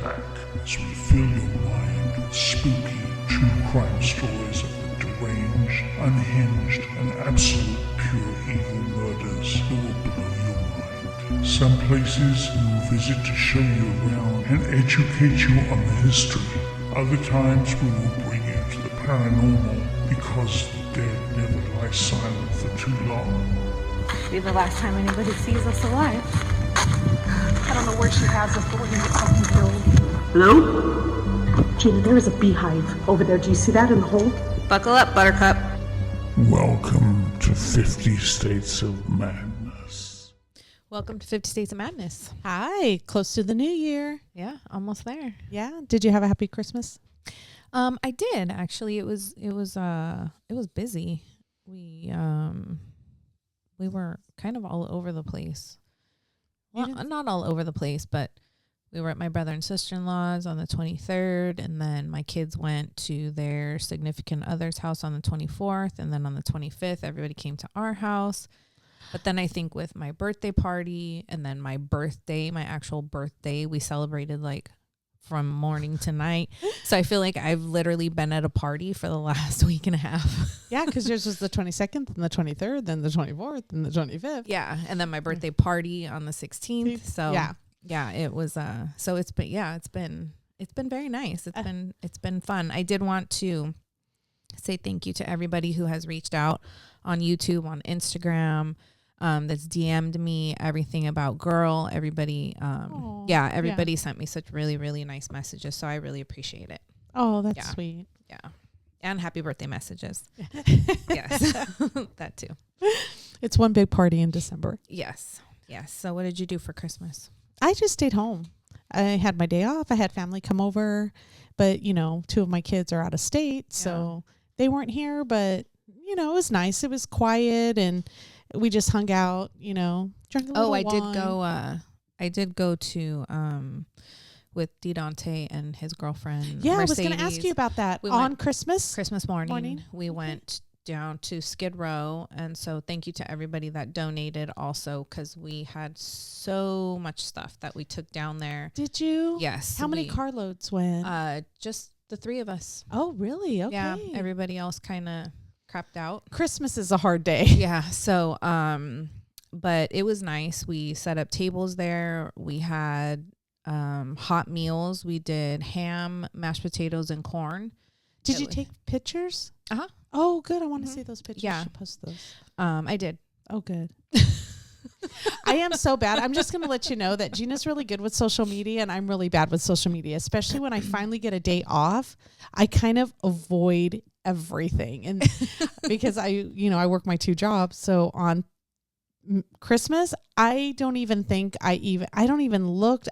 back as we fill your mind with spooky true crime stories of the deranged, unhinged, and absolute pure evil murders that will blow your mind. Some places we will visit to show you around and educate you on the history. Other times we will bring you to the paranormal because the dead never lie silent for too long. Be the last time anybody sees us alive. I don't know where she has us, but we're gonna get fucking killed. Hello? Gina, there is a beehive over there. Do you see that in the hole? Buckle up, Buttercup. Welcome to 50 States of Madness. Welcome to 50 States of Madness. Hi, close to the new year. Yeah, almost there. Yeah. Did you have a happy Christmas? I did actually. It was busy. We were kind of all over the place. Well, not all over the place, but we were at my brother and sister-in-law's on the 23rd, and then my kids went to their significant other's house on the 24th, and then on the 25th, everybody came to our house. But then I think with my birthday party and then my actual birthday, we celebrated like from morning to night. So I feel like I've literally been at a party for the last week and a half. Yeah, because yours was the 22nd and the 23rd, then the 24th and the 25th. Yeah, and then my birthday party on the 16th. So yeah, it was so it's been very nice. It's been fun. I did want to say thank you to everybody who has reached out on YouTube, on Instagram, that's DM'd me everything about Girl. Everybody everybody sent me such really, really nice messages, so I really appreciate it. Oh, that's sweet. Yeah. And happy birthday messages. Yes. That too. It's one big party in December. Yes. So what did you do for Christmas? I just stayed home. I had my day off. I had family come over, but two of my kids are out of state, so they weren't here, but it was nice. It was quiet, and we just hung out, drank a little wine. I did go to with DeDante and his girlfriend. Yeah, Mercedes. I was going to ask you about that. On Christmas morning. We went down to Skid Row, and so thank you to everybody that donated also, because we had so much stuff that we took down there. Did you? Yes. How many carloads went? Just the three of us. Oh, really? Okay. Yeah, everybody else kind of crapped out. Christmas is a hard day. Yeah. So, but it was nice. We set up tables there. We had hot meals. We did ham, mashed potatoes, and corn. Did you take pictures? Uh-huh. Oh, good. I want to see those pictures. Yeah. You should post those. I did. Oh, good. I am so bad. I'm just going to let you know that Gina's really good with social media, and I'm really bad with social media, especially when I finally get a day off. I kind of avoid everything, and because I work my two jobs. So on Christmas, I don't even look.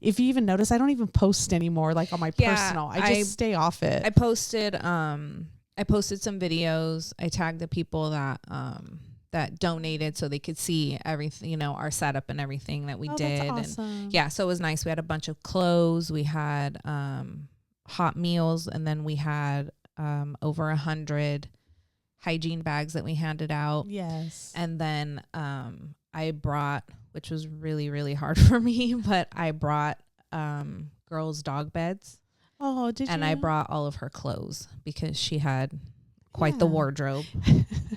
If you even notice, I don't even post anymore, like on my personal. I just stay off it. I posted some videos. I tagged the people that donated so they could see everything, our setup and everything that we did. That's awesome. And yeah, so it was nice. We had a bunch of clothes. We had hot meals, and then we had over 100 hygiene bags that we handed out. Yes. And then I brought, which was really, really hard for me, but I brought girls' dog beds. Oh, did you? And I brought all of her clothes because she had quite the wardrobe.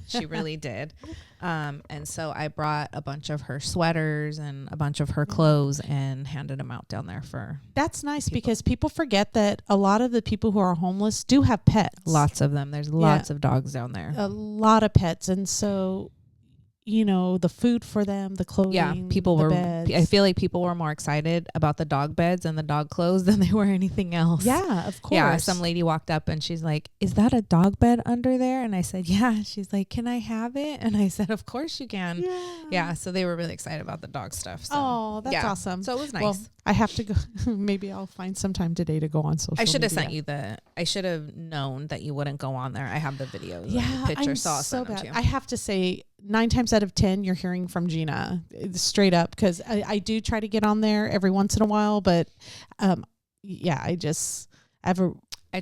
She really did. And so I brought a bunch of her sweaters and a bunch of her clothes and handed them out down there for. That's nice because people forget that a lot of the people who are homeless do have pets. Lots of them. There's lots of dogs down there. A lot of pets. And so, the food for them, the clothing, beds. I feel like people were more excited about the dog beds and the dog clothes than they were anything else. Yeah, of course. Yeah, some lady walked up and she's like, "Is that a dog bed under there?" And I said, "Yeah." She's like, "Can I have it?" And I said, "Of course you can." Yeah, so they were really excited about the dog stuff. So. Oh, that's awesome. So it was nice. Well, I have to go. Maybe I'll find some time today to go on social media. I should have known that you wouldn't go on there. I have the videos. Yeah, the picture, I'm so bad. I have to say, 9 times out of 10, you're hearing from Gina straight up, because I do try to get on there every once in a while, but I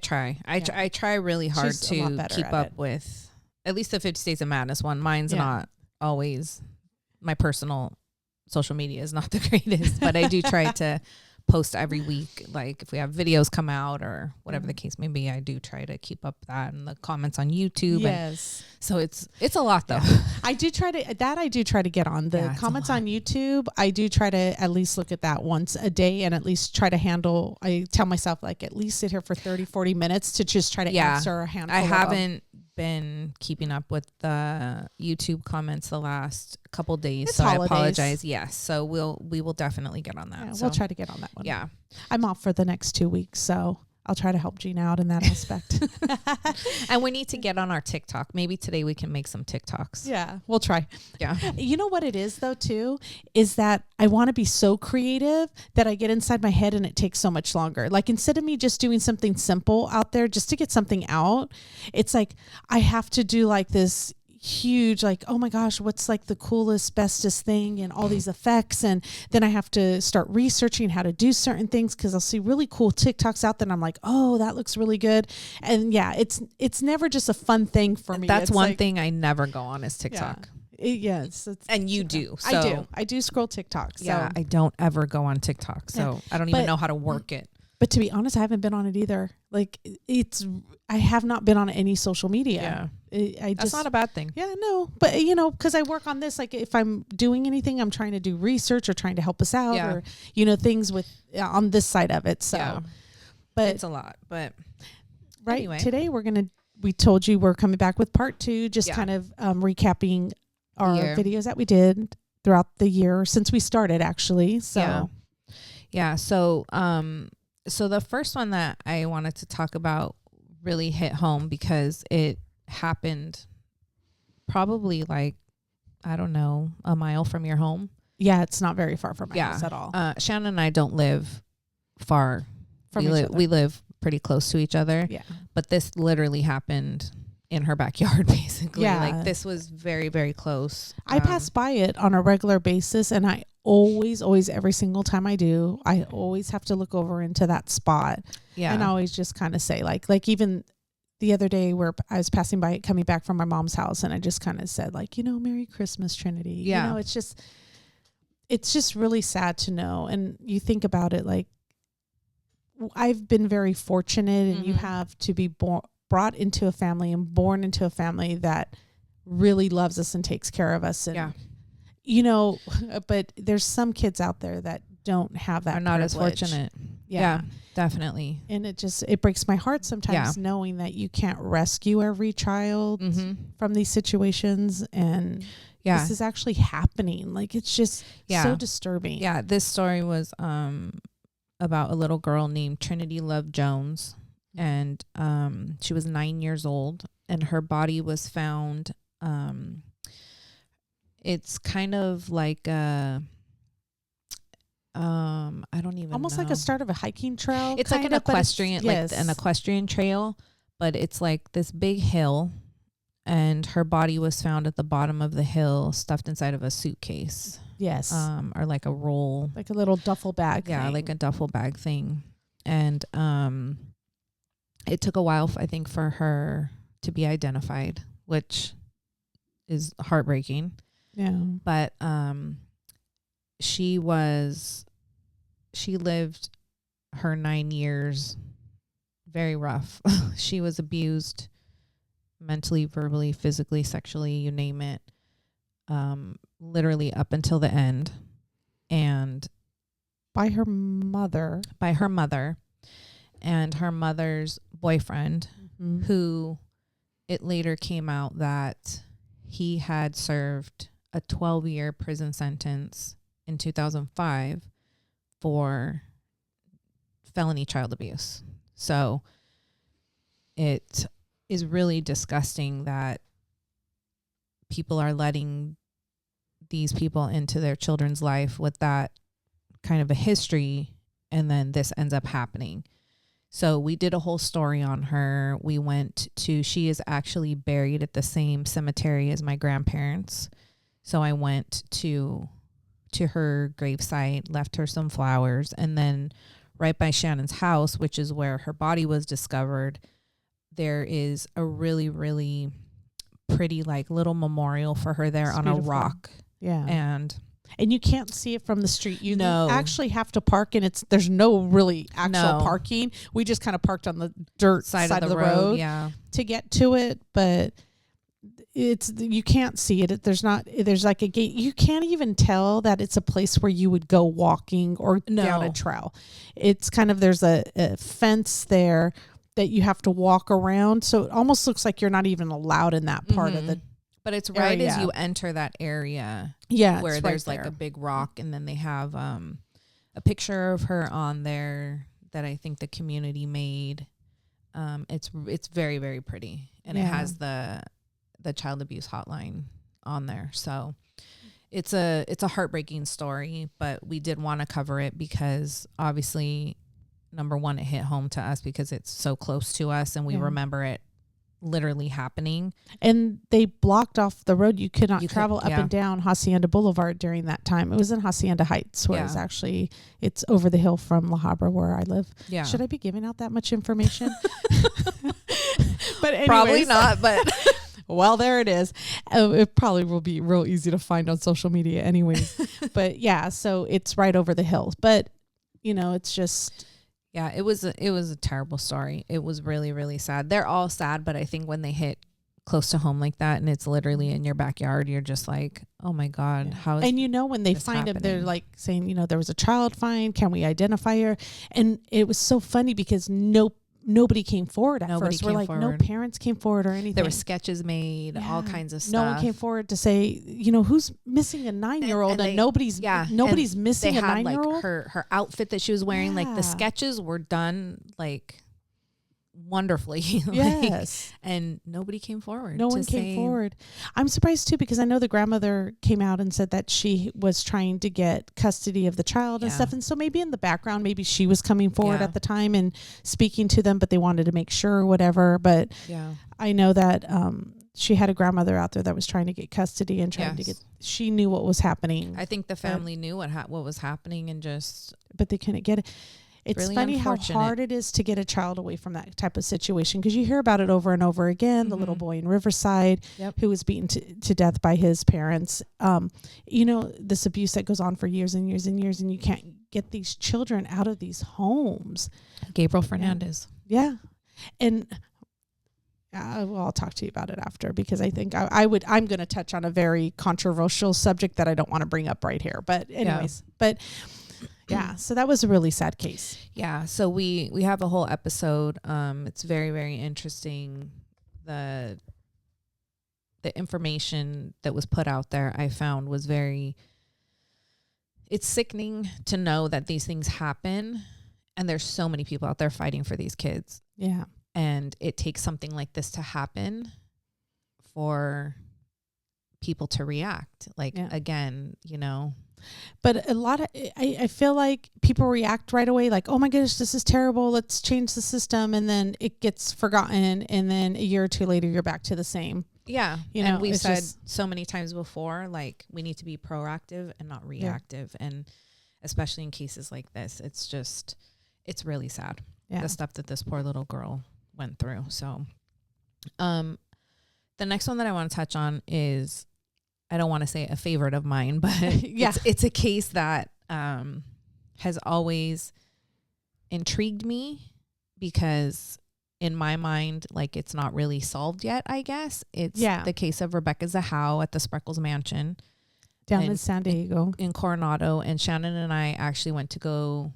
try. I try really hard to keep up with at least the 50 States of Madness one. Mine's not always, my personal social media is not the greatest, but I do try to post every week. Like if we have videos come out or whatever the case may be, I do try to keep up that and the comments on YouTube. Yes. So it's a lot though. I do try to get on the comments on YouTube. I do try to at least look at that once a day and at least try to handle. I tell myself like at least sit here for 30, 40 minutes to just try to answer a handful. I of haven't been keeping up with the YouTube comments the last couple days, It's so holidays. I apologize. Yes, so we will definitely get on that. Yeah, so. we'll try to get on that one. Yeah, I'm off for the next 2 weeks, so I'll try to help Gina out in that aspect. and we need to get on our TikTok. Maybe today we can make some TikToks. Yeah, we'll try. Yeah. You know what it is though too, is that I want to be so creative that I get inside my head and it takes so much longer. Like instead of me just doing something simple out there just to get something out, it's like I have to do like this huge, like, oh my gosh, what's like the coolest, bestest thing and all these effects. And then I have to start researching how to do certain things because I'll see really cool TikToks out there and I'm like, oh, that looks really good. And yeah, it's never just a fun thing for me. That's it's one like, thing I never go on is TikTok. Yes. And you do. So. I do scroll TikTok. So. Yeah, I don't ever go on TikTok. So I don't even know how to work it. But to be honest, I haven't been on it either. Like I have not been on any social media. Yeah. That's not a bad thing. Yeah, no. But because I work on this, like if I'm doing anything, I'm trying to do research or trying to help us out or, things with on this side of it. So, but it's a lot, but right. Anyway. Today we told you we're coming back with part 2, just kind of recapping our videos that we did throughout the year since we started actually. So, yeah. So the first one that I wanted to talk about really hit home because it happened probably like, I don't know, a mile from your home. Yeah, it's not very far from my house at all. Shannon and I don't live far from each other. We live pretty close to each other. Yeah. But this literally happened in her backyard, basically. Yeah. Like this was very, very close. I pass by it on a regular basis and I always, every single time I do, I always have to look over into that spot. Yeah. And I always just kind of say like even the other day where I was passing by it, coming back from my mom's house. And I just kind of said like, Merry Christmas, Trinity. Yeah. It's just really sad to know. And you think about it, like I've been very fortunate and you have to be brought into a family and born into a family that really loves us and takes care of us. And, but there's some kids out there that don't have that. Are not privilege. as fortunate. Yeah, definitely. And it breaks my heart sometimes knowing that you can't rescue every child from these situations. And this is actually happening. Like, it's just so disturbing. Yeah. This story was, about a little girl named Trinity Love Jones. And, she was 9 years old and her body was found, it's kind of like I don't even almost know. like a start of a hiking trail. It's like an equestrian, an equestrian trail, but it's like this big hill, and her body was found at the bottom of the hill, stuffed inside of a suitcase. Yes. Or like a roll, like a little duffel bag. Yeah, thing. like a duffel bag thing, and it took a while, I think, for her to be identified, which is heartbreaking. Yeah. But she lived her 9 years very rough. She was abused mentally, verbally, physically, sexually, you name it, literally up until the end. And by her mother and her mother's boyfriend, who it later came out that he had served a 12-year prison sentence in 2005 for felony child abuse. So it is really disgusting that people are letting these people into their children's life with that kind of a history, and then this ends up happening. So we did a whole story on her. She is actually buried at the same cemetery as my grandparents. So I went to her gravesite, left her some flowers, and then right by Shannon's house, which is where her body was discovered, there is a really, really pretty like little memorial for her there on beautiful. a rock. Yeah. And And you can't see it from the street. You No. actually have to park, and there's no really actual No. parking. We just kind of parked on the dirt side of the road Yeah. to get to it, but you can't see it. There's like a gate. You can't even tell that it's a place where you would go walking or down a trail. It's kind of, there's a fence there that you have to walk around. So it almost looks like you're not even allowed in that part of the But it's right area. as you enter that area. Yeah, where it's there's right like there. a big rock, and then they have a picture of her on there that I think the community made. It's very, very pretty, and it has the child abuse hotline on there. So it's a heartbreaking story, but we did want to cover it because obviously, number one, it hit home to us because it's so close to us, and we remember it literally happening. And they blocked off the road. You could not travel up and down Hacienda Boulevard during that time. It was in Hacienda Heights, where it's over the hill from La Habra, where I live. Yeah. Should I be giving out that much information? But anyways, Probably not, but well, there it is. It probably will be real easy to find on social media anyways. But yeah, so it's right over the hill. But, it's just... Yeah, it was a terrible story. It was really, really sad. They're all sad, but I think when they hit close to home like that and it's literally in your backyard, you're just like, oh my God, how is when they find him, they're like saying, there was a child find. Can we identify her? And it was so funny because nobody came forward at first. We're like, no parents came forward or anything. There were sketches made, all kinds of stuff. No one came forward to say, who's missing a 9-year-old, and nobody's missing a 9-year-old. Like her outfit that she was wearing, like the sketches were done like wonderfully. Yes. And nobody came forward. No one came forward. I'm surprised too, because I know the grandmother came out and said that she was trying to get custody of the child and stuff. And so maybe in the background, maybe she was coming forward at the time and speaking to them, but they wanted to make sure or whatever. But I know that she had a grandmother out there that was trying to get custody and trying to she knew what was happening. I think the family knew what was happening but they couldn't get it. It's really funny how hard it is to get a child away from that type of situation, because you hear about it over and over again. The little boy in Riverside who was beaten to death by his parents. This abuse that goes on for years and years and years, and you can't get these children out of these homes. Gabriel Fernandez. Yeah. And I'll talk to you about it after, because I think I'm going to touch on a very controversial subject that I don't want to bring up right here. But anyways, yeah, so that was a really sad case. Yeah, so we have a whole episode. It's very, very interesting. The information that was put out there, I found, was it's sickening to know that these things happen, and there's so many people out there fighting for these kids. Yeah. And it takes something like this to happen for people to react. Again, But a lot of, I feel like people react right away, like, oh my goodness, this is terrible, let's change the system. And then it gets forgotten. And then a year or two later, you're back to the same. Yeah. And we've said so many times before, like, we need to be proactive and not reactive. Yeah. And especially in cases like this, it's really sad. Yeah. The stuff that this poor little girl went through. So, the next one that I want to touch on is, I don't want to say a favorite of mine, but it's a case that has always intrigued me, because in my mind, like, it's not really solved yet, I guess. It's the case of Rebecca Zahau at the Spreckles Mansion down in San Diego, in Coronado. And Shannon and I actually went to go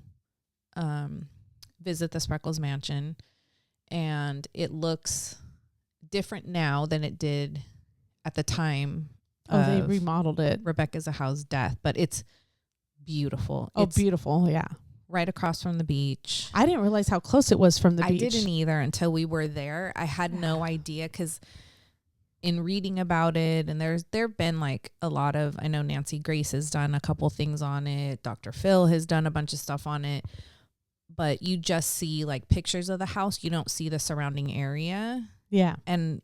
visit the Spreckles Mansion, and it looks different now than it did at the time. Oh, they remodeled it. Rebecca Zahau's death, but it's beautiful. Oh, it's beautiful. Yeah. Right across from the beach. I didn't realize how close it was from the beach. I didn't either until we were there. I had no idea, because in reading about it, and there've been like a lot of, I know Nancy Grace has done a couple things on it. Dr. Phil has done a bunch of stuff on it, but you just see like pictures of the house. You don't see the surrounding area. Yeah. And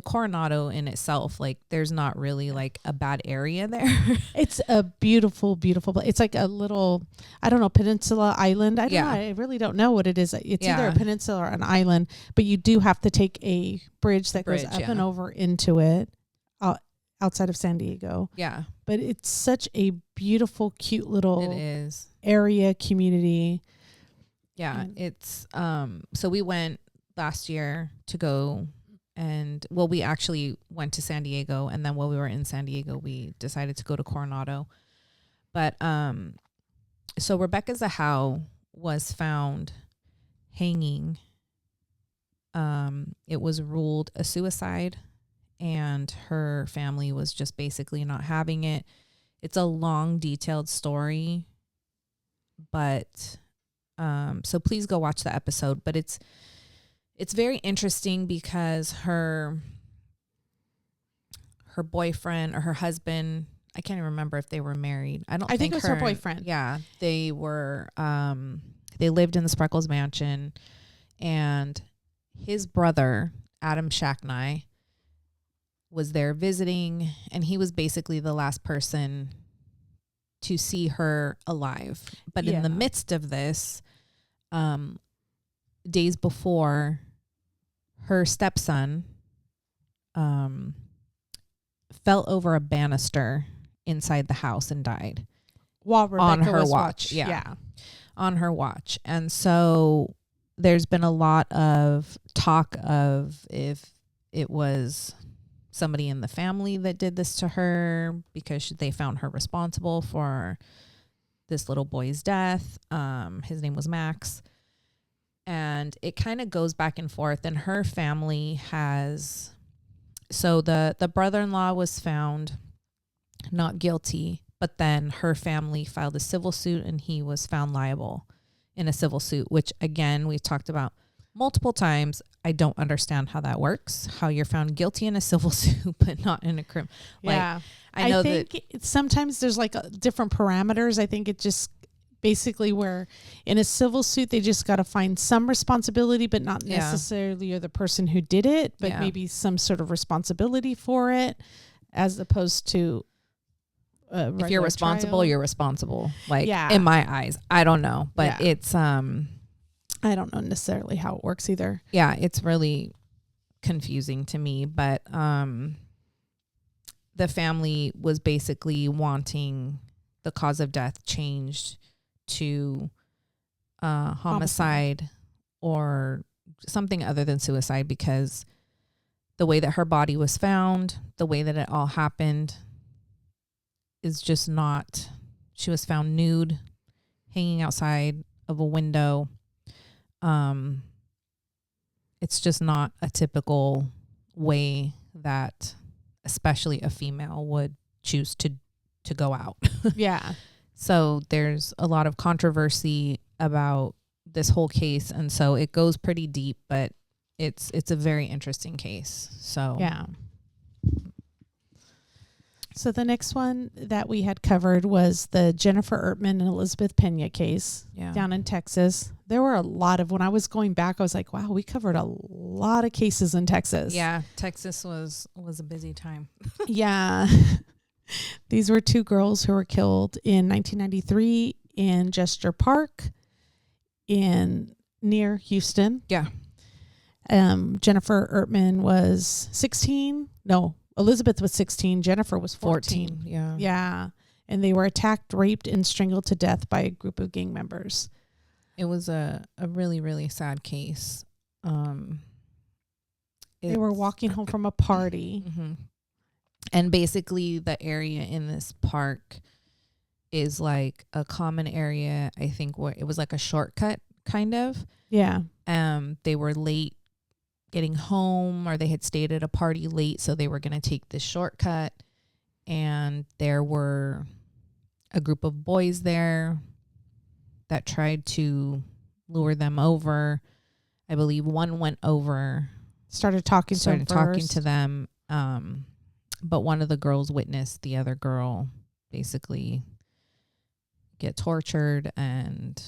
Coronado in itself, like, there's not really like a bad area there. It's a beautiful, beautiful place. It's like a little, I don't know, peninsula island. I don't know. I really don't know what it is. It's either a peninsula or an island, but you do have to take a bridge that goes up and over into it. outside of San Diego. Yeah. But it's such a beautiful, cute little It is. area community. Yeah. And- It's so we went last year to go, and well, we actually went to San Diego, and then while we were in San Diego, we decided to go to Coronado. But so Rebecca Zahau was found hanging. It was ruled a suicide, and her family was just basically not having it. It's a long, detailed story, but so please go watch the episode. But it's very interesting because her boyfriend or her husband, I can't even remember if they were married. I think it was her boyfriend. Yeah, they were. They lived in the Spreckles mansion, and his brother Adam Shacknai was there visiting, and he was basically the last person to see her alive. But in the midst of this, days before, her stepson fell over a banister inside the house and died While Rebecca on her was watch. Yeah. On her watch. And so there's been a lot of talk of if it was somebody in the family that did this to her because they found her responsible for this little boy's death. His name was Max. And it kind of goes back and forth. And her family has... So the brother-in-law was found not guilty, but then her family filed a civil suit, and he was found liable in a civil suit, which, again, we've talked about multiple times. I don't understand how that works, how you're found guilty in a civil suit, but not in a criminal. Yeah. I know think sometimes there's like different parameters. I think it just basically where in a civil suit, they just got to find some responsibility, but not necessarily you're the person who did it, but maybe some sort of responsibility for it, as opposed to if you're responsible, trial. you're responsible. Like in my eyes, I don't know, but it's, I don't know necessarily how it works either. Yeah. It's really confusing to me, but, the family was basically wanting the cause of death changed to, homicide or something other than suicide, because the way that her body was found, the way that it all happened, is just not. She was found nude, hanging outside of a window. It's just not a typical way that especially a female would choose to go out. Yeah. So there's a lot of controversy about this whole case, and so it goes pretty deep, but it's a very interesting case. So yeah. So the next one that we had covered was the Jennifer Ertman and Elizabeth Pena case down in Texas. There were a lot of, when I was going back, I was like, wow, we covered a lot of cases in Texas. Yeah, Texas was a busy time. Yeah. These were two girls who were killed in 1993 in Jester Park near Houston. Yeah. Jennifer Ertman was 16. No, Elizabeth was 16. Jennifer was 14. Yeah. Yeah. And they were attacked, raped, and strangled to death by a group of gang members. It was a really, really sad case. They were walking home from a party. Mm-hmm. And basically the area in this park is like a common area, I think, where it was like a shortcut kind of. Yeah. They were late getting home, or they had stayed at a party late, so they were going to take this shortcut. And there were a group of boys there that tried to lure them over. I believe one went over, started talking to them. But one of the girls witnessed the other girl basically get tortured, and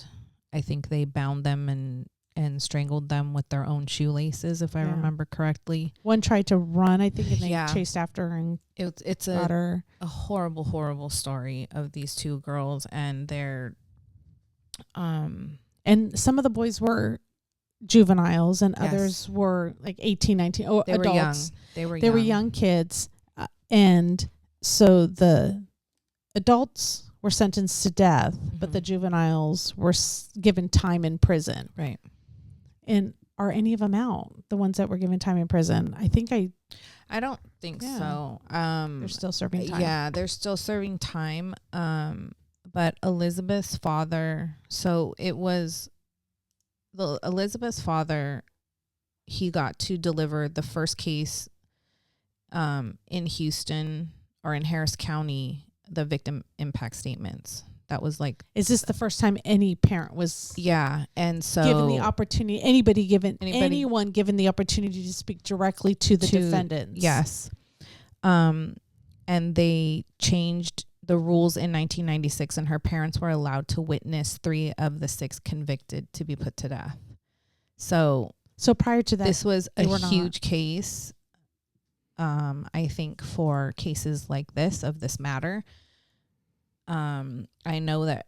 I think they bound them and strangled them with their own shoelaces, if I remember correctly. One tried to run, I think, and they chased after her and it's a horrible, horrible story of these two girls, and they're and some of the boys were juveniles, and others were like 18, 19. Oh, they adults. Were young. They were young kids. And so the adults were sentenced to death, but the juveniles were given time in prison. Right. And are any of them out? The ones that were given time in prison? I don't think so. They're still serving time. Yeah, they're still serving time. But Elizabeth's father, so it was Elizabeth's father, he got to deliver the first case in Houston or in Harris County, the victim impact statements. That was like, is this the first time any parent was and so given the opportunity, anyone given the opportunity to speak directly to the defendants? Yes. And they changed the rules in 1996, and her parents were allowed to witness 3 of the 6 convicted to be put to death. So prior to that, this was a huge case. I think for cases like this, of this matter, I know that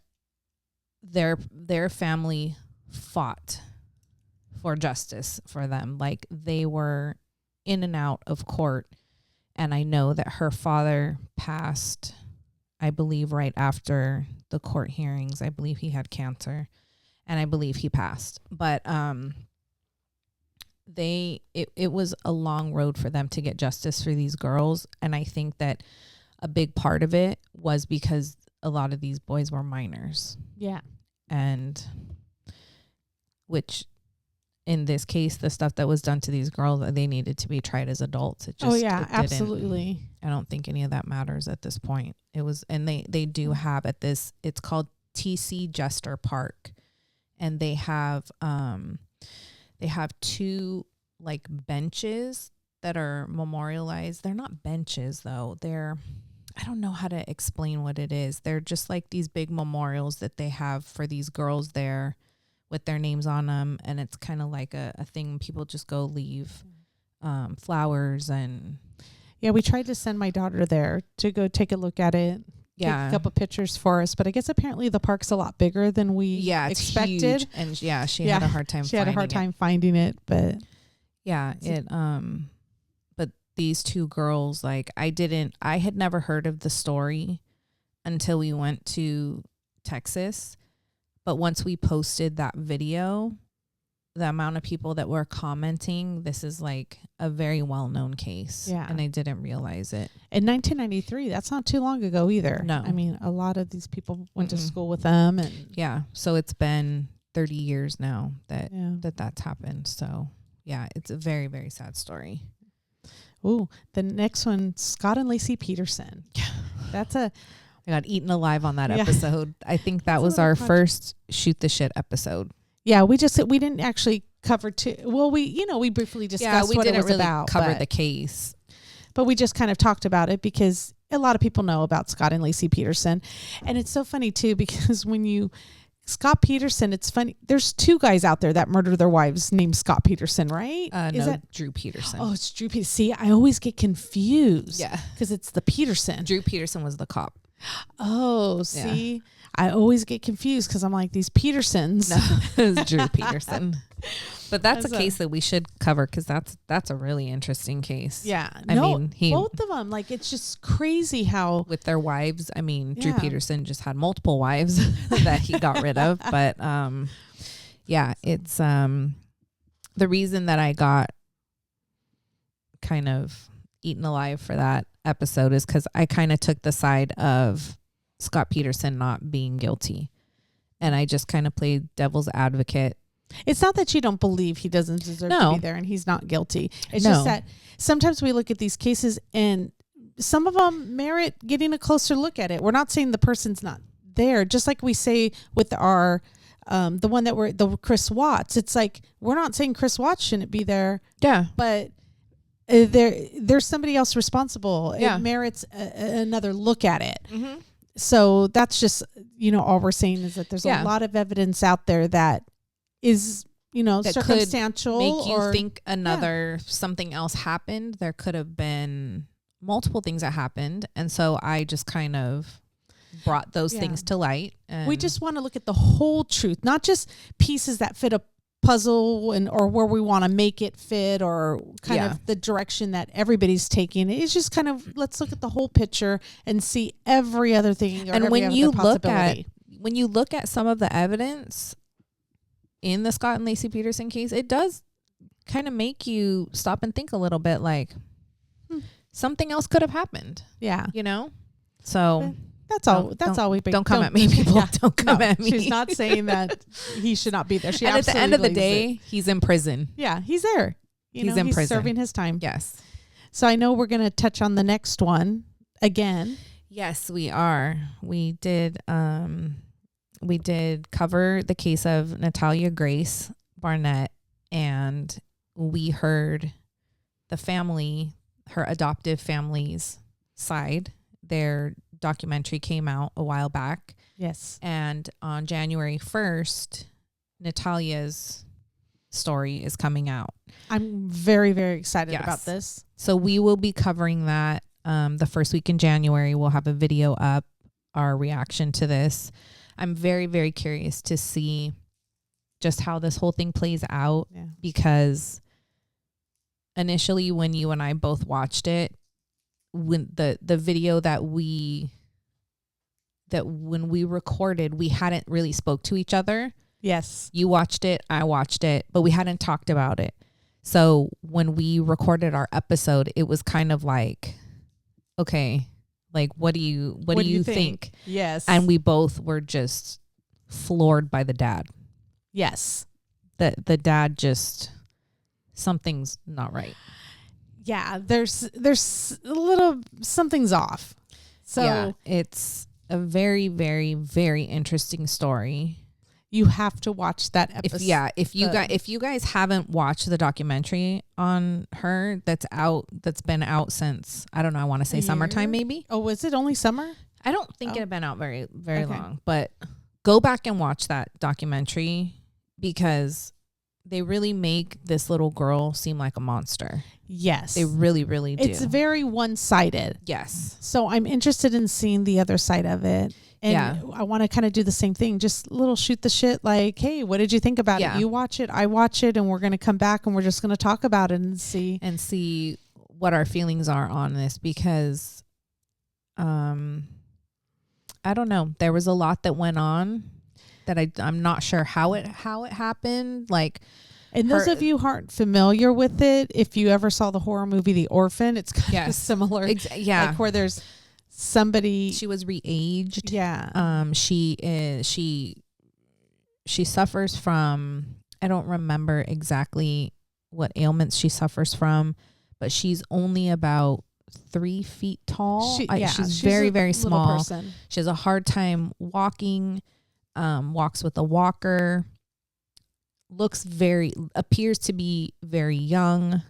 their family fought for justice for them. Like, they were in and out of court. And I know that her father passed, I believe, right after the court hearings. I believe he had cancer, and I believe he passed. But it was a long road for them to get justice for these girls. And I think that a big part of it was because a lot of these boys were minors. Yeah. And which, in this case, the stuff that was done to these girls, they needed to be tried as adults. It just, absolutely. I don't think any of that matters at this point. It was, and they do have at this, it's called TC Jester Park, and they have 2 like benches that are memorialized. They're not benches though. I don't know how to explain what it is. They're just like these big memorials that they have for these girls there with their names on them. And it's kind of like a thing people just go leave flowers and. Yeah, we tried to send my daughter there to go take a look at it. Take a couple pictures for us, but I guess apparently the park's a lot bigger than we expected. Huge. And she had a hard time. She had a hard time finding it, but but these 2 girls, like, I had never heard of the story until we went to Texas. But once we posted that video, the amount of people that were commenting, this is like a very well-known case. Yeah. And I didn't realize it. In 1993, that's not too long ago either. No. I mean, a lot of these people went to school with them. And yeah. So it's been 30 years now that's happened. So yeah, it's a very, very sad story. Ooh, the next one, Scott and Lacey Peterson. I got eaten alive on that episode. I think that was our first shoot the shit episode. Yeah, we didn't actually cover we briefly discussed what it was really about. Cover the case. But we just kind of talked about it because a lot of people know about Scott and Lacey Peterson. And it's so funny too, because Scott Peterson, it's funny. There's 2 guys out there that murder their wives named Scott Peterson, right? Is that Drew Peterson? Oh, it's Drew Peterson. See, I always get confused. Yeah. Because it's the Peterson. Drew Peterson was the cop. Oh, see, yeah. I always get confused because I'm like, these Petersons. No, it was Drew Peterson. But that's a case that we should cover because that's a really interesting case. Yeah. I mean, both of them, like, it's just crazy how. With their wives, I mean, Drew Peterson just had multiple wives that he got rid of. But it's the reason that I got kind of eaten alive for that episode is because I kind of took the side of Scott Peterson not being guilty, and I just kind of played devil's advocate. It's not that you don't believe he doesn't deserve to be there and he's not guilty. It's just that sometimes we look at these cases and some of them merit getting a closer look at it. We're not saying the person's not there, just like we say with our the one that the Chris Watts. It's like, we're not saying Chris Watts shouldn't be there. Yeah, but there's somebody else responsible. Yeah. It merits another look at it. Mm-hmm. So that's just, all we're saying is that there's a lot of evidence out there that is, that circumstantial. Could make you think something else happened. There could have been multiple things that happened. And so I just kind of brought those things to light. And we just want to look at the whole truth, not just pieces that fit a puzzle or where we want to make it fit or kind of the direction that everybody's taking. It's just kind of, let's look at the whole picture and see every other thing. Or And when you look at some of the evidence in the Scott and Lacey Peterson case, it does kind of make you stop and think a little bit, like something else could have happened. Yeah. You know? So that's all we don't come at me, people. Yeah, don't come at me. She's not saying that he should not be there. She and at the end of the day, it. He's in prison. Yeah, he's there. He's in prison, serving his time. Yes. So I know we're going to touch on the next one again. Yes, we are. We did cover the case of Natalia Grace Barnett, and we heard the family, her adoptive family's side. Their documentary came out a while back. Yes. And on January 1st, Natalia's story is coming out. I'm very, very excited about this. So we will be covering that the first week in January. We'll have a video up, our reaction to this. I'm very, very curious to see just how this whole thing plays out, because initially when you and I both watched it, when the video when we recorded, we hadn't really spoke to each other. Yes. You watched it, I watched it, but we hadn't talked about it. So when we recorded our episode, it was kind of like, okay, like, what do you think? Yes. And we both were just floored by the dad. Yes. The dad just, something's not right. Yeah, there's a little, something's off. So yeah, it's a very, very, very interesting story. You have to watch that episode. If you guys haven't watched the documentary on her that's been out since, I don't know, I want to say summertime maybe. Oh, was it only summer? I don't think it had been out very, very long, but go back and watch that documentary, because they really make this little girl seem like a monster. Yes. They really, really do. It's very one-sided. Yes. So I'm interested in seeing the other side of it. And I want to kind of do the same thing. Just a little shoot the shit, like, hey, what did you think about it? You watch it, I watch it, and we're going to come back and we're just going to talk about it and see what our feelings are on this, because I don't know. There was a lot that went on that I'm not sure how it happened. Like, and those of you who aren't familiar with it, if you ever saw the horror movie The Orphan, it's kind of similar. Like where there's somebody, she was re-aged. Yeah. She suffers from, I don't remember exactly what ailments she suffers from, but she's only about 3 feet tall. She's very, very small. Person. She has a hard time walking, walks with a walker, appears to be very young.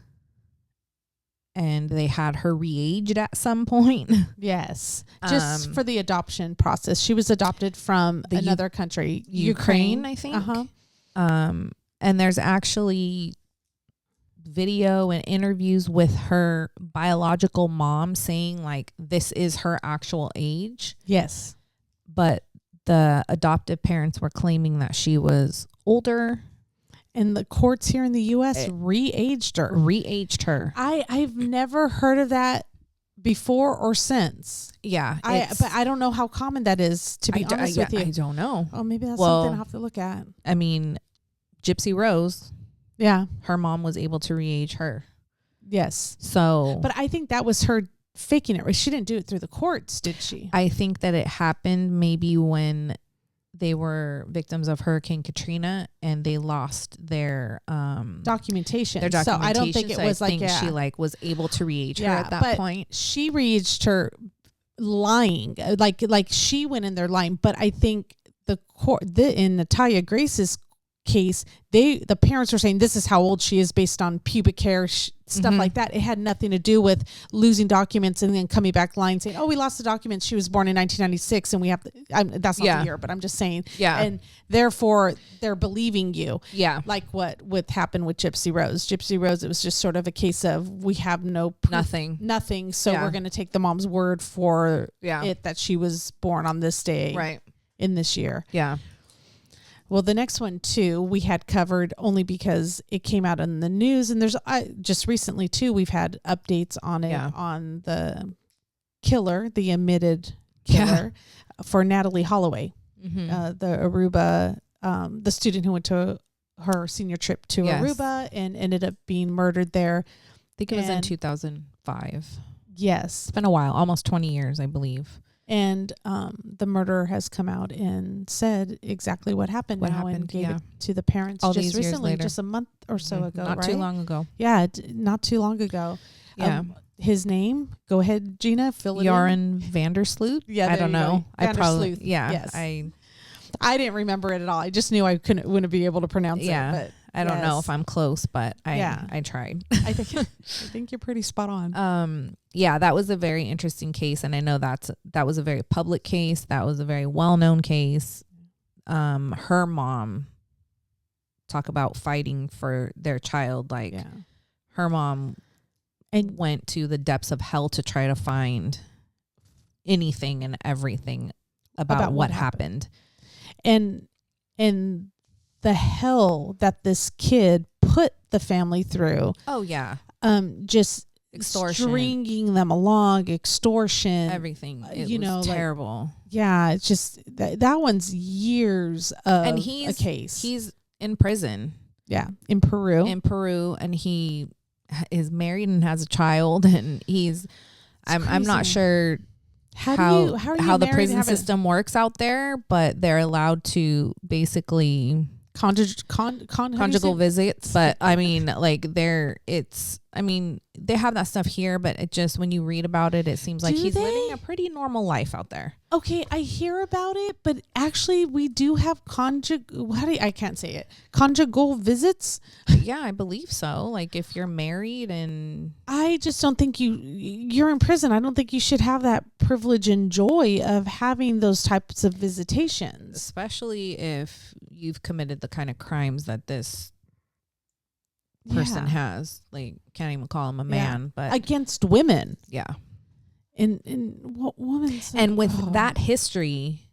And they had her re-aged at some point. Yes. Just for the adoption process. She was adopted from another country. Ukraine, I think. Uh-huh. And there's actually video and interviews with her biological mom saying, like, this is her actual age. Yes. But the adoptive parents were claiming that she was older. And the courts here in the U.S. re-aged her. I've never heard of that before or since. Yeah. But I don't know how common that is, to be honest with you. I don't know. Oh, maybe that's something I'll have to look at. I mean, Gypsy Rose. Yeah. Her mom was able to re-age her. Yes. So. But I think that was her faking it. She didn't do it through the courts, did she? I think that it happened maybe when they were victims of Hurricane Katrina and they lost their documentation. So I don't think it was she was able to re-age her at that point. She re-aged her lying, like she went in there lying. But I think in Natalia Grace's case, the parents were saying this is how old she is based on pubic hair, stuff like that. It had nothing to do with losing documents and then coming back lying saying, oh, we lost the documents. She was born in 1996 and we have that's not the year, but I'm just saying. Yeah. And therefore they're believing you. Yeah. Like what would happen with Gypsy Rose. Gypsy Rose, it was just sort of a case of we have no proof, nothing. So we're going to take the mom's word for it that she was born on this day. Right. In this year. Yeah. Well, the next one too, we had covered only because it came out in the news, and there's just recently too, we've had updates on it on the killer, the admitted killer for Natalie Holloway, the Aruba, the student who went to her senior trip to Aruba and ended up being murdered there. I think it was in 2005. Yes. It's been a while, almost 20 years, I believe. And the murderer has come out and said exactly what happened and gave it to the parents all just these recently, years later. just a month or so ago, Not too long ago. Yeah, not too long ago. Yeah. His name, go ahead, Gina, fill it Jaren Vandersloot? Yeah, I don't know. I probably, yes. I didn't remember it at all. I just knew I wouldn't be able to pronounce it. But I don't know if I'm close, but I tried. I think you're pretty spot on. Yeah, that was a very interesting case, and I know that was a very public case. That was a very well-known case. Her mom, talk about fighting for their child. Like her mom went to the depths of hell to try to find anything and everything about what happened. And the hell that this kid put the family through. Oh yeah. Just extortion, stringing them along, extortion, everything. It was terrible. It's just that one's years of and he's a case. He's in prison. Yeah, in Peru. And he is married and has a child, and I'm not sure how the prison system works out there, but they're allowed to basically conjugal visits. But I mean, like they have that stuff here, but it just, when you read about it, it seems like he's living a pretty normal life out there. Okay, I hear about it, but actually we do have conjugal visits. Yeah, I believe so. Like if you're married, and I just don't think you're in prison. I don't think you should have that privilege and joy of having those types of visitations, especially if you've committed the kind of crimes that this person has. Like, can't even call him a man, but against women. Yeah. And what woman? And with that history,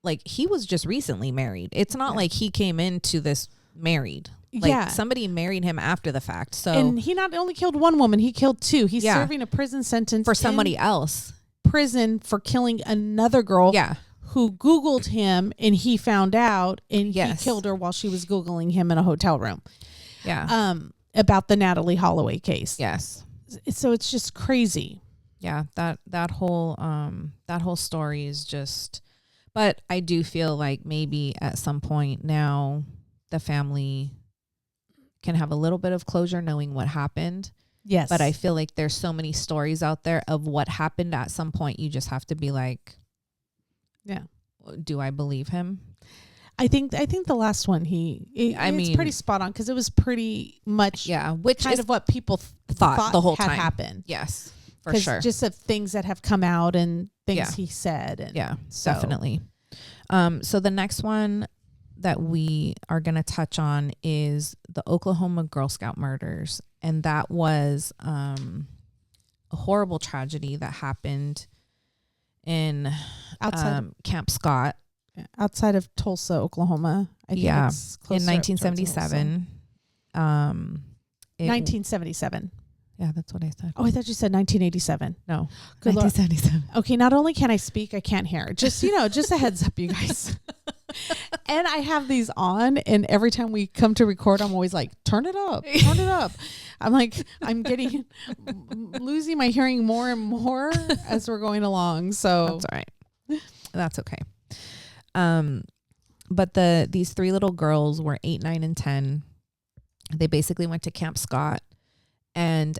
like he was just recently married. It's not like he came into this married. Like somebody married him after the fact. So, and he not only killed one woman, he killed two. He's serving a prison sentence for somebody else. Prison for killing another girl. Yeah. Who Googled him, and he found out, and he killed her while she was Googling him in a hotel room. Yeah. About the Natalie Holloway case. Yes. So it's just crazy. Yeah. That whole story is just, but I do feel like maybe at some point now the family can have a little bit of closure knowing what happened. Yes. But I feel like there's so many stories out there of what happened. At some point you just have to be like, yeah, do I believe him? I think the last one it's pretty spot on, because it was pretty much which kind is of what people thought the whole had time happened. Yes, for sure. Just of things that have come out and things he said. And definitely. So the next one that we are going to touch on is the Oklahoma Girl Scout murders, and that was a horrible tragedy that happened in Camp Scott. Outside of Tulsa, Oklahoma. I think it's in 1977. 1977. Yeah, that's what I said. Oh, I thought you said 1987. No, good 1977. Lord. Okay, not only can I speak, I can't hear. Just just a heads up, you guys. And I have these on, and every time we come to record, I'm always like, turn it up. I'm like, I'm losing my hearing more and more as we're going along. So that's all right. That's okay. But these three little girls were 8, 9, and 10. They basically went to Camp Scott, and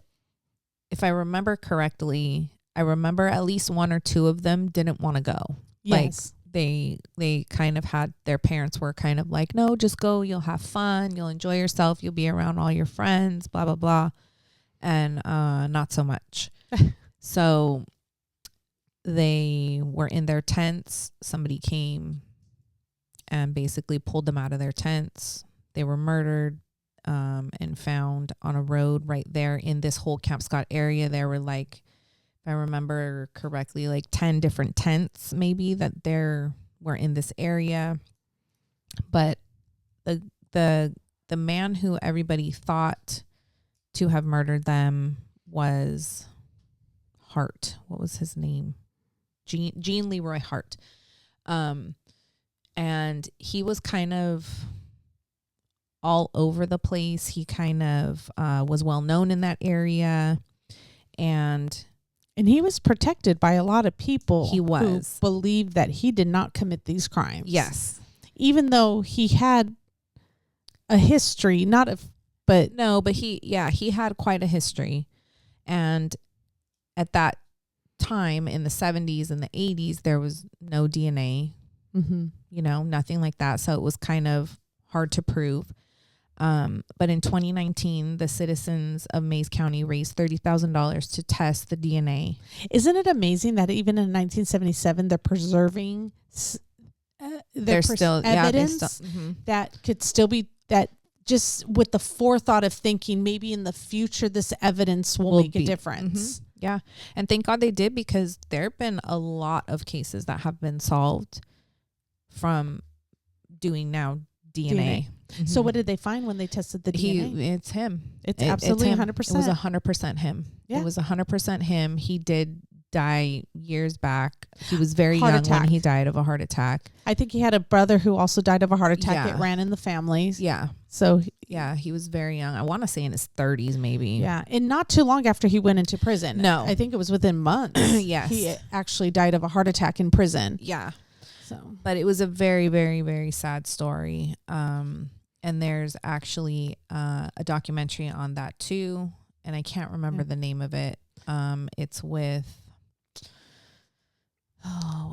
if I remember correctly, at least one or two of them didn't want to go. Yes. Like they kind of had, their parents were kind of like, no, just go. You'll have fun. You'll enjoy yourself. You'll be around all your friends, blah, blah, blah. And, not so much. So they were in their tents. Somebody came and basically pulled them out of their tents. They were murdered, and found on a road right there in this whole Camp Scott area. There were, like, if I remember correctly, like 10 different tents maybe that were in this area. But the man who everybody thought to have murdered them was Hart. What was his name? Gene Leroy Hart. And he was kind of all over the place. He kind of was well known in that area, and he was protected by a lot of people. He was. Who believed that he did not commit these crimes. Yes, even though he had a history, but he had quite a history, and at that time in the 70s and the 80s, there was no DNA. Mm-hmm. Nothing like that. So it was kind of hard to prove. But in 2019, the citizens of Mays County raised $30,000 to test the DNA. Isn't it amazing that even in 1977, they're preserving evidence that could still be, that just with the forethought of thinking maybe in the future, this evidence will make a difference. Mm-hmm. Yeah. And thank God they did, because there have been a lot of cases that have been solved from doing now DNA. Mm-hmm. So what did they find when they tested the DNA? It's him. It's absolutely 100%. It was 100% him. Yeah. It was 100% him. He did die years back. He was very young when he died of a heart attack. I think he had a brother who also died of a heart attack. Yeah. It ran in the family. Yeah. So yeah, he was very young. I want to say in his 30s maybe. Yeah. And not too long after he went into prison. No. I think it was within months. Yes. He actually died of a heart attack in prison. Yeah. So, but it was a very, very, very sad story. And there's actually a documentary on that too, and I can't remember the name of it. It's with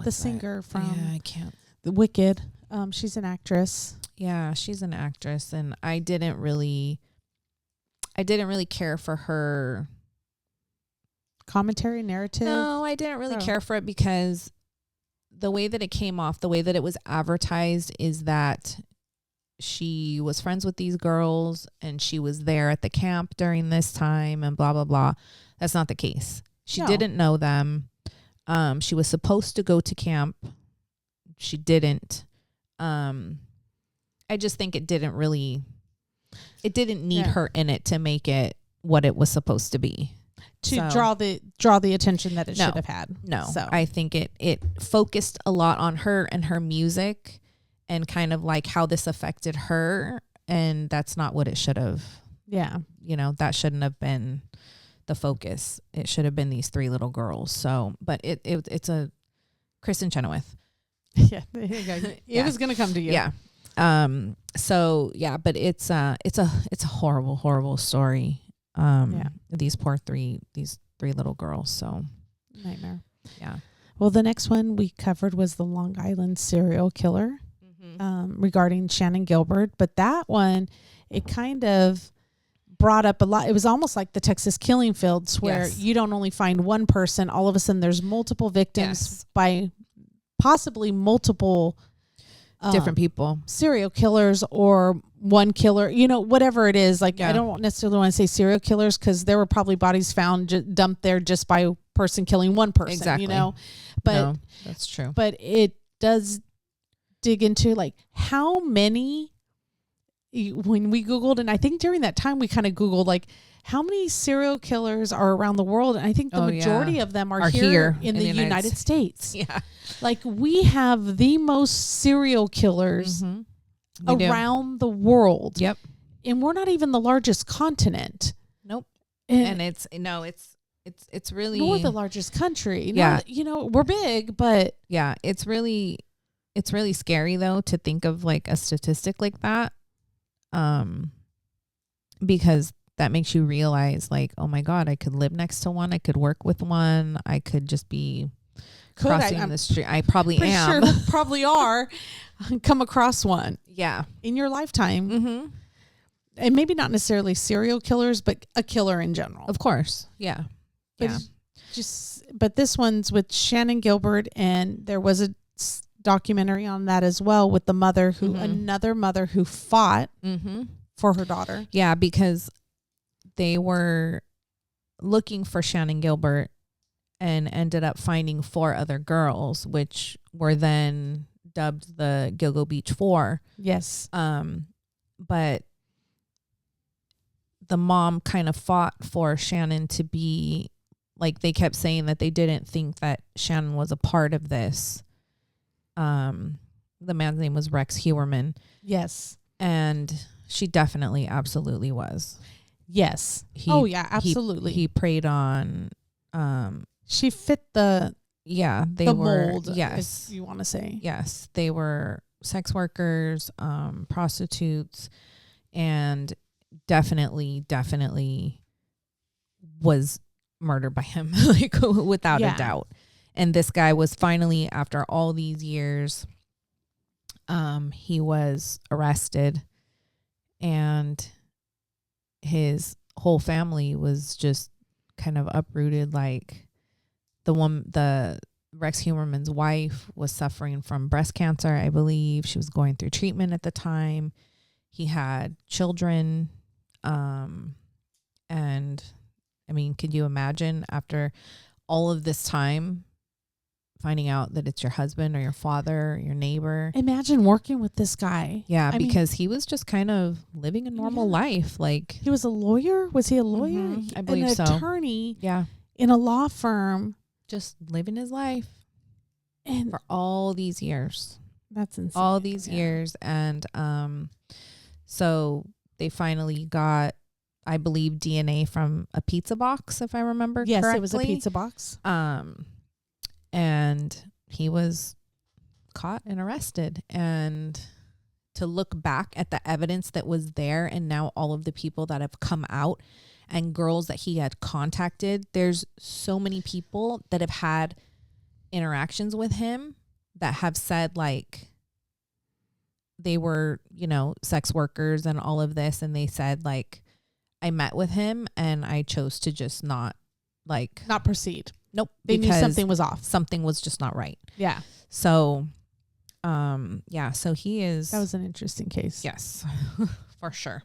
the singer from I can't. The Wicked. She's an actress. Yeah, she's an actress, and I didn't really care for her commentary narrative. No, I didn't really care for it, because the way that it came off, the way that it was advertised, is that she was friends with these girls and she was there at the camp during this time and blah, blah, blah. That's not the case. She didn't know them. She was supposed to go to camp. She didn't. I just think it didn't need her in it to make it what it was supposed to be. To draw the attention that it should have had. No. So I think it focused a lot on her and her music and kind of like how this affected her, and that's not what it should have. Yeah. That shouldn't have been the focus. It should have been these three little girls. So, but it's a Kristen Chenoweth. Yeah. There you go. It was going to come to you. Yeah. So yeah, but it's a horrible, horrible story. These three little girls. So nightmare. Yeah. Well, the next one we covered was the Long Island serial killer, regarding Shannon Gilbert. But that one, it kind of brought up a lot. It was almost like the Texas killing fields, where you don't only find one person, all of a sudden there's multiple victims by possibly multiple different people, serial killers, or one killer, whatever it is. Like, I don't necessarily want to say serial killers, because there were probably bodies found dumped there just by a person killing one person, exactly. But no, that's true. But it does dig into like how many, when we Googled, and I think during that time we kind of Googled like how many serial killers are around the world. And I think the majority of them are here in the United States. Yeah. Like, we have the most serial killers around the world. Yep. And we're not even the largest continent. Nope. And it's really, nor the largest country. Yeah. We're big, but yeah, it's really scary though to think of like a statistic like that. Because that makes you realize like, oh my God, I could live next to one. I could work with one. I could just be crossing the street. I probably am. Sure, probably are. Come across one. Yeah. In your lifetime. And maybe not necessarily serial killers, but a killer in general. Of course. Yeah. But but this one's with Shannon Gilbert, and there was a documentary on that as well, with the mother another mother who fought for her daughter. Yeah, because they were looking for Shannon Gilbert and ended up finding 4 other girls, which were then dubbed the Gilgo Beach 4. Yes. But the mom kind of fought for Shannon to be, like, they kept saying that they didn't think that Shannon was a part of this. The man's name was Rex Heuerman. Yes. And she definitely, absolutely was. Yes. Absolutely. He preyed on, she fit the mold. Yes. If you want to say. Yes. They were sex workers, prostitutes, and definitely was murdered by him, like, without a doubt. And this guy was finally, after all these years, he was arrested, and his whole family was just kind of uprooted. Like, the Rex Heuerman's wife was suffering from breast cancer, I believe. She was going through treatment at the time. He had children. And I mean, could you imagine after all of this time finding out that it's your husband or your father or your neighbor? Imagine working with this guy. Yeah, because he was just kind of living a normal life. Like, he was a lawyer. Was he a lawyer? Mm-hmm, I believe so. An attorney. Yeah. In a law firm. Just living his life. And for all these years. That's insane. All these years. And so they finally got, I believe, DNA from a pizza box, if I remember correctly. Yes, it was a pizza box. And he was caught and arrested. And to look back at the evidence that was there, and now all of the people that have come out and girls that he had contacted, there's so many people that have had interactions with him that have said, like, they were, you know, sex workers and all of this. And they said, like, I met with him and I chose to just not proceed. Nope. They knew something was off. Something was just not right. Yeah. So, so he is. That was an interesting case. Yes, for sure.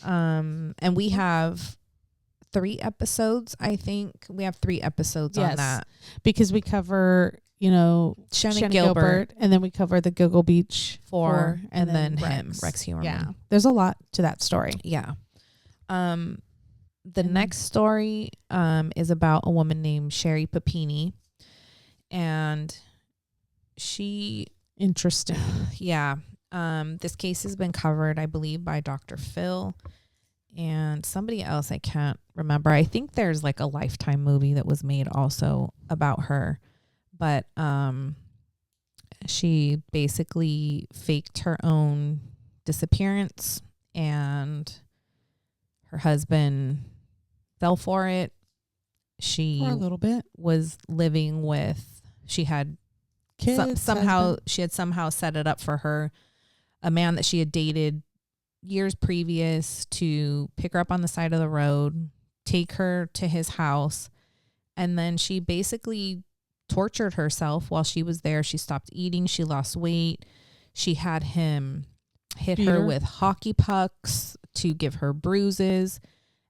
And we have 3 episodes. I think we have 3 episodes on that, because we cover, you know, Shannon Gilbert, and then we cover the Gilgo Beach 4, and then Rex Heuerman. Yeah. There's a lot to that story. Yeah. The next story is about a woman named Sherry Papini, and she. Interesting. Yeah. This case has been covered, I believe, by Dr. Phil and somebody else. I can't remember. I think there's like a Lifetime movie that was made also about her, but she basically faked her own disappearance, and her husband fell for it. She for a little bit was living with, she had kids, she had somehow set it up for her, a man that she had dated years previous, to pick her up on the side of the road, take her to his house, and then she basically tortured herself while she was there. She stopped eating. She lost weight. She had him hit her with hockey pucks to give her bruises,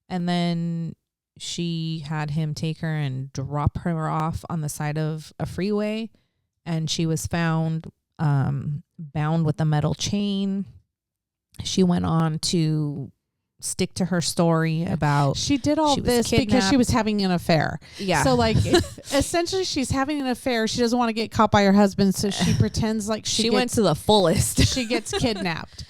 and then she had him take her and drop her off on the side of a freeway, and she was found bound with a metal chain. She went on to stick to her story about she did all this because she was having an affair. Yeah. So like essentially she's having an affair. She doesn't want to get caught by her husband, so she pretends like she went to the fullest. She gets kidnapped.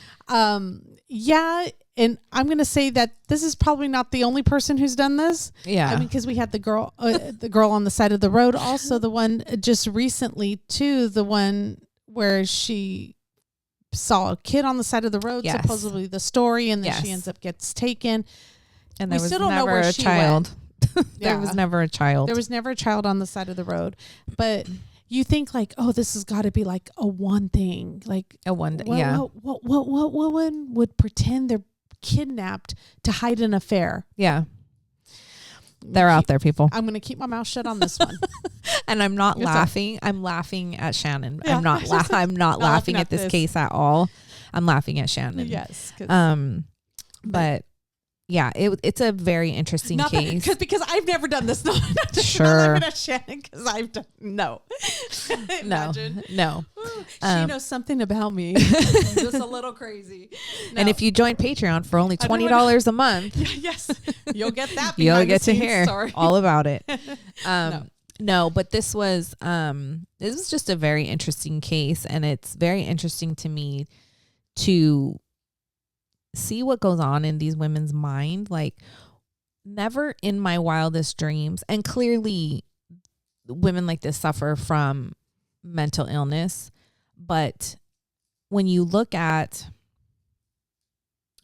Yeah, and I'm going to say that this is probably not the only person who's done this. Yeah. I mean, because we had the girl on the side of the road, also the one just recently too, the one where she saw a kid on the side of the road, supposedly the story, and then she ends up gets taken. And there was never a child. There was never a child. There was never a child on the side of the road. But you think like, oh, this has got to be like a one thing, like a one. What woman would pretend they're kidnapped to hide an affair? Yeah. They're out there, people. I'm going to keep my mouth shut on this one. And I'm not laughing. I'm laughing at Shannon. Yeah, I'm not laughing at this case at all. I'm laughing at Shannon. Yes. But it's a very interesting Not case. because I've never done this. No, Sure. Not laughing at Shannon because I've done no. Imagine. No. She knows something about me. I'm just a little crazy. And if you join Patreon for only $20 a month, yes, you'll get that. you'll get to behind the hear scenes story. all about it. No. No, but this was just a very interesting case, and it's very interesting to me to see what goes on in these women's mind. Like, never in my wildest dreams, and clearly women like this suffer from mental illness, but when you look at,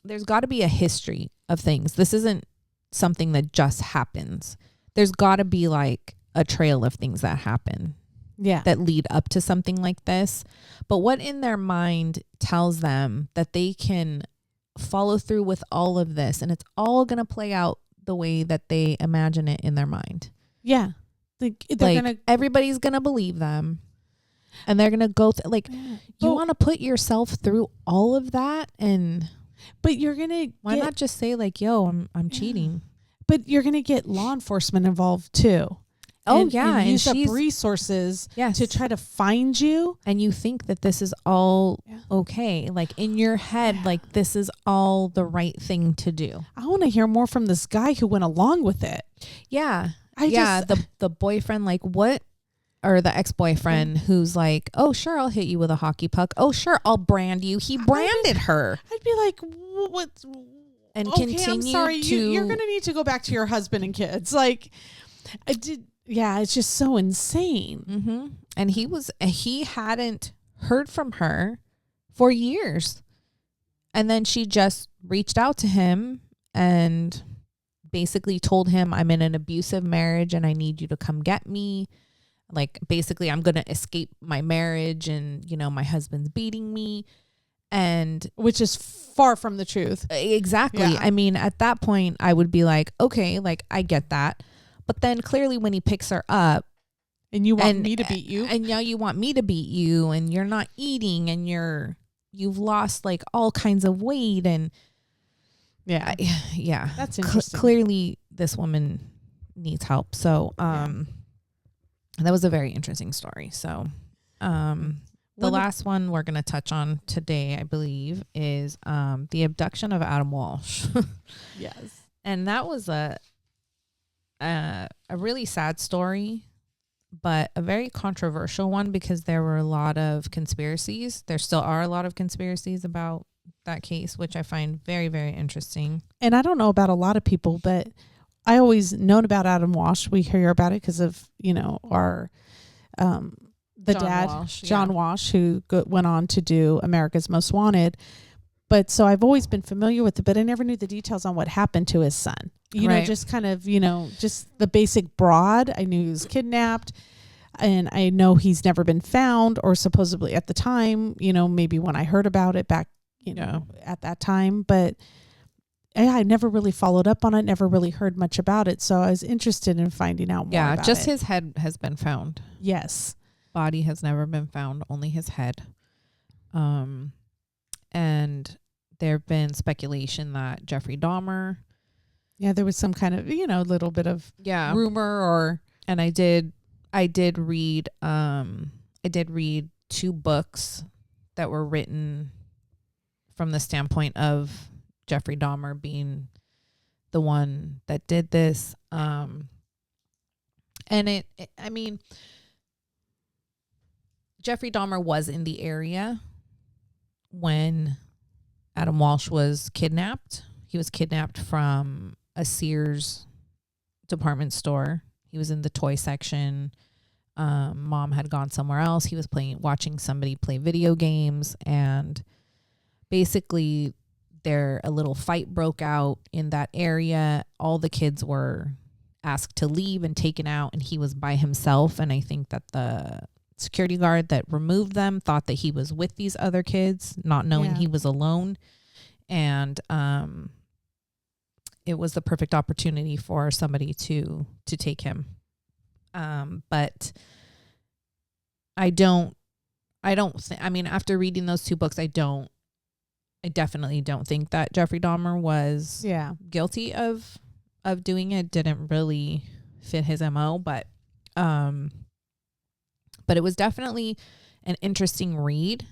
there's got to be a history of things. This isn't something that just happens. There's got to be like a trail of things that happen that lead up to something like this. But what in their mind tells them that they can follow through with all of this, and it's all going to play out the way that they imagine it in their mind? Yeah. Everybody's going to believe them, and they're going to go you want to put yourself through all of that, but you're going to why not just say like, yo, I'm cheating? But you're going to get law enforcement involved too. And use up resources to try to find you. And you think that this is all okay. Like in your head, like this is all the right thing to do. I want to hear more from this guy who went along with it. Yeah. The boyfriend, like what? Or the ex-boyfriend who's like, oh, sure, I'll hit you with a hockey puck. Oh, sure, I'll brand you. He branded her. I'd be like, what? And okay, continue I'm sorry. You're going to... to need to go back to your husband and kids. Like, it's just so insane. Mm-hmm. And he hadn't heard from her for years. And then she just reached out to him and basically told him, I'm in an abusive marriage and I need you to come get me. Like, basically, I'm going to escape my marriage and, my husband's beating me. And which is far from the truth. Exactly. Yeah. I mean, at that point, I would be like, okay, like, I get that. But then clearly when he picks her up and you want me to beat you, and now you want me to beat you, and you're not eating, and you've lost like all kinds of weight, and that's interesting. Clearly this woman needs help. So that was a very interesting story. So the last one we're going to touch on today, I believe, is the abduction of Adam Walsh. Yes. And that was a really sad story, but a very controversial one because there were a lot of conspiracies. There still are a lot of conspiracies about that case, which I find very, very interesting. And I don't know about a lot of people, but I always known about Adam Walsh. We hear about it because of, our John Walsh, who went on to do America's Most Wanted. But so I've always been familiar with it, but I never knew the details on what happened to his son. Just kind of, just the basic broad. I knew he was kidnapped, and I know he's never been found, or supposedly at the time, maybe when I heard about it back, at that time. But I never really followed up on it, never really heard much about it. So I was interested in finding out more about it. Just his head has been found. Yes. Body has never been found, only his head. And there have been speculation that Jeffrey Dahmer. Yeah, there was some kind of, little bit of rumor or. And I did read 2 books that were written from the standpoint of Jeffrey Dahmer being the one that did this. And I mean, Jeffrey Dahmer was in the area when Adam Walsh was kidnapped. He was kidnapped from a Sears department store. He was in the toy section. Mom had gone somewhere else. He was watching somebody play video games, and basically a little fight broke out in that area. All the kids were asked to leave and taken out, and he was by himself. And I think that the security guard that removed them thought that he was with these other kids, not knowing he was alone. And it was the perfect opportunity for somebody to take him. But I mean, after reading those 2 books, I don't I definitely don't think that Jeffrey Dahmer was guilty of doing it. Didn't really fit his MO, but it was definitely an interesting read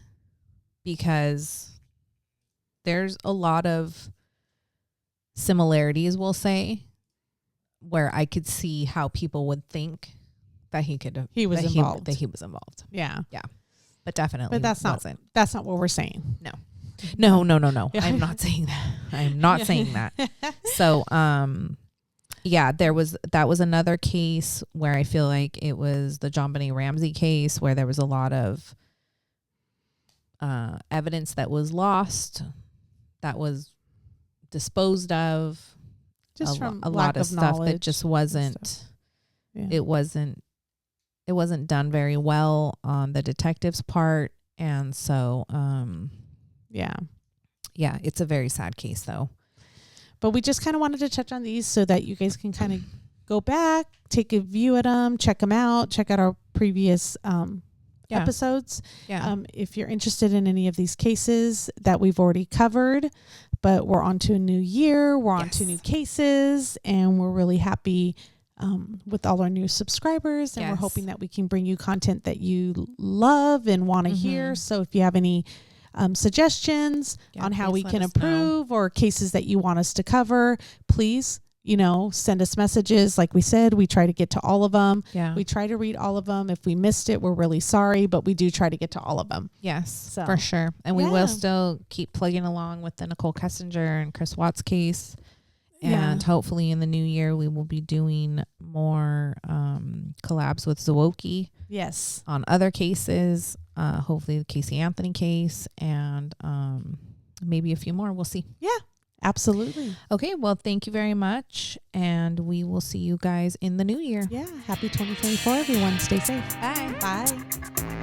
because there's a lot of similarities, we'll say, where I could see how people would think that he was involved. Yeah. Yeah. But definitely that's not what we're saying. No. I'm not saying that. I'm not saying that. So, yeah, that was another case where I feel like it was the JonBenet Ramsey case where there was a lot of evidence that was lost, that was disposed of, just from a lack lot of stuff that just wasn't. Yeah. It wasn't done very well on the detective's part, and so yeah, it's a very sad case though. But we just kind of wanted to touch on these so that you guys can kind of go back, take a view at them, check them out, check out our previous episodes. Yeah. If you're interested in any of these cases that we've already covered, but we're on to a new year, we're on to new cases, and we're really happy with all our new subscribers, and we're hoping that we can bring you content that you love and want to hear. So if you have any suggestions on how we can improve or cases that you want us to cover, please, send us messages. Like we said, we try to get to all of them. Yeah. We try to read all of them. If we missed it, we're really sorry, but we do try to get to all of them. Yes, for sure. And we will still keep plugging along with the Nicole Kessinger and Chris Watts case. And hopefully in the new year, we will be doing more collabs with Zawoki. Yes. On other cases, hopefully the Casey Anthony case, and maybe a few more. We'll see. Yeah, absolutely. Okay, well, thank you very much, and we will see you guys in the new year. Yeah, happy 2024, everyone. Stay safe. Bye. Bye.